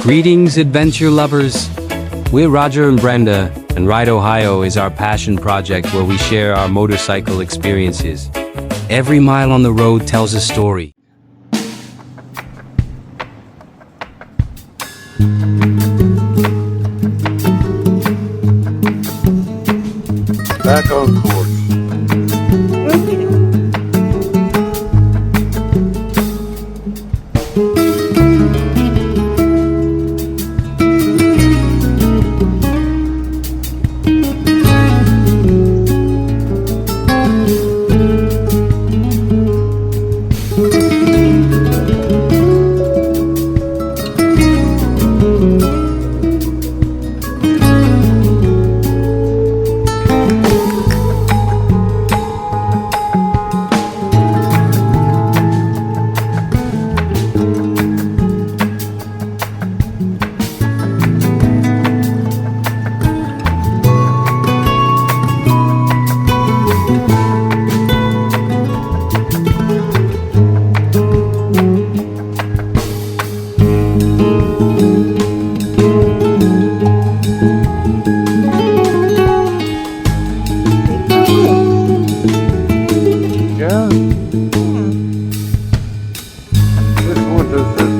Greetings, adventure lovers. We're Roger and Brenda, and Ride Ohio is our passion project where we share our motorcycle experiences. Every mile on the road tells a story. Back on course.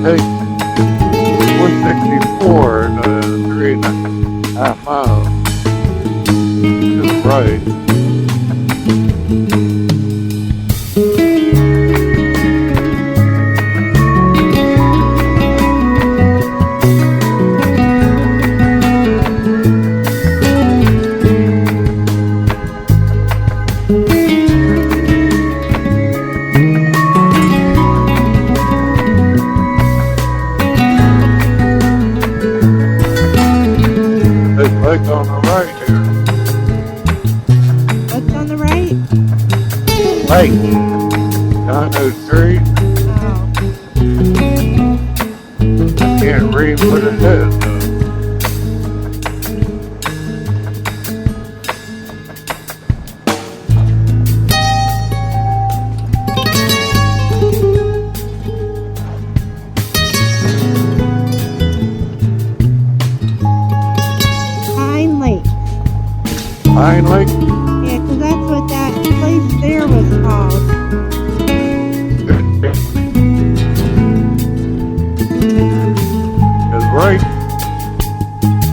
Take 164 and 3.5 miles to the right. What's on the right here? What's on the right? Lake. Down those trees. Oh. I can't read what it is though. Pine Lake? Yeah, because that's what that place there was called. That's right.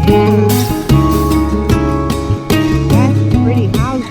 Yeah. That's pretty houses.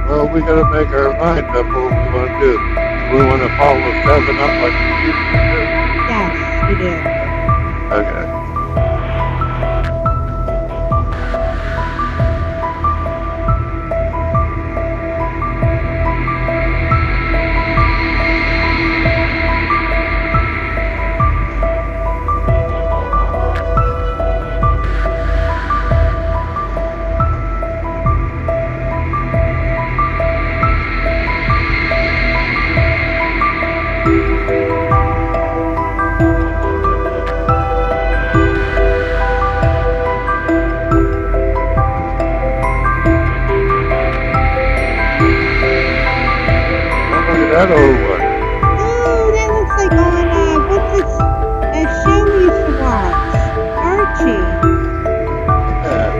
Well, we gotta make our mind up what we want to do. We want to follow 7 up like we used to do. Yes, we do. Okay. That old one. Oh, that looks like on, what's this, that show we used to watch? Archie. Yeah.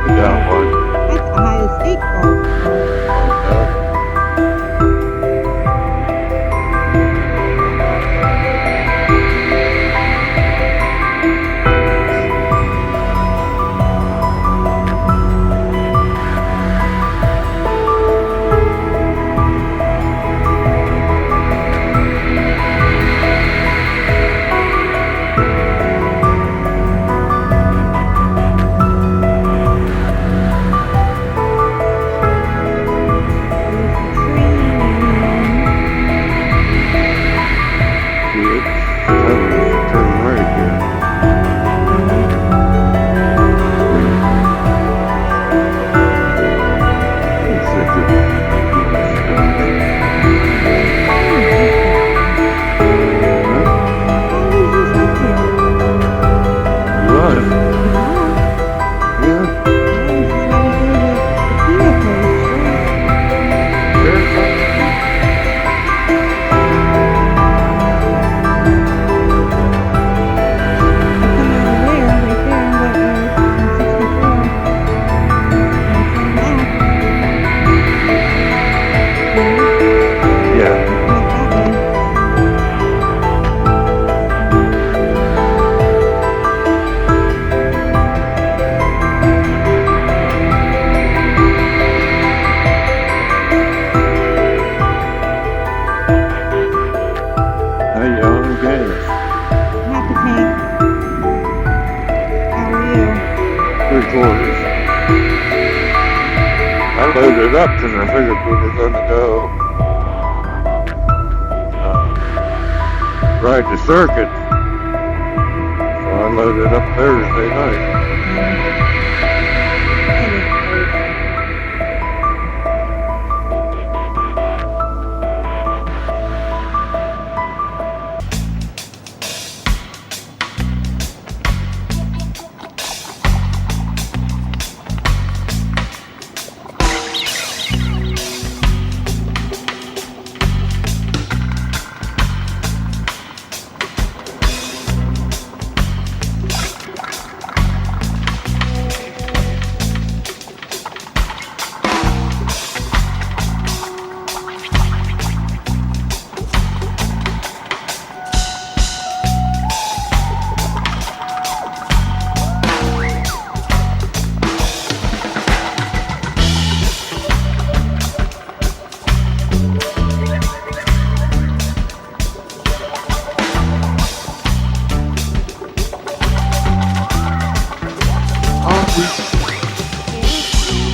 We got one. That's Ohio State Golf. loaded up because I figured we were going to go ride the circuit. So I loaded up Thursday night.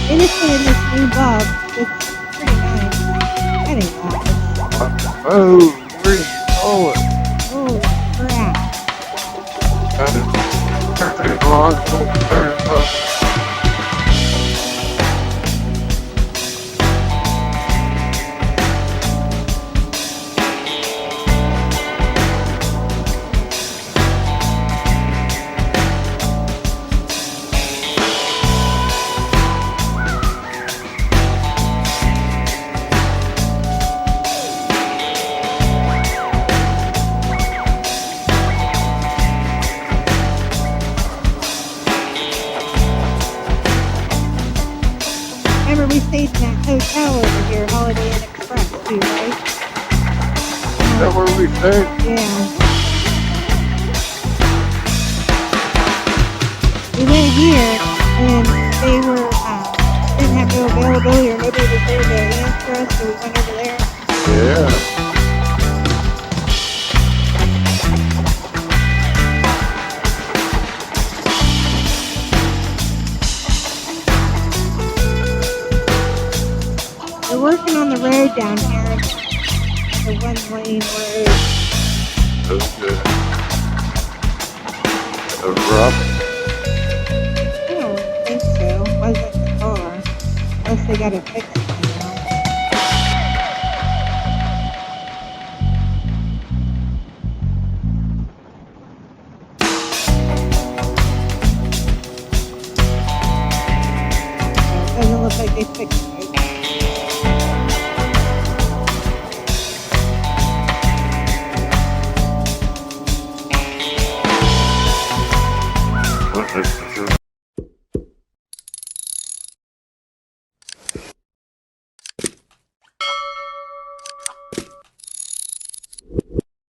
They just put in this new bulb. It's pretty nice. That ain't bad. Oh, where are you going? Oh, crap. Remember, we stayed in that hotel over here, Holiday Inn Express, too, right? Is that where we stayed? Yeah. We went here, and they were, didn't have no availability, or nobody was there to answer us, so we went over there. Yeah. We're working on the road down here, the one-lane road. Okay. Rough. I don't think so. Wasn't the car. Unless they got it fixed somehow. Doesn't look like they fixed it. What is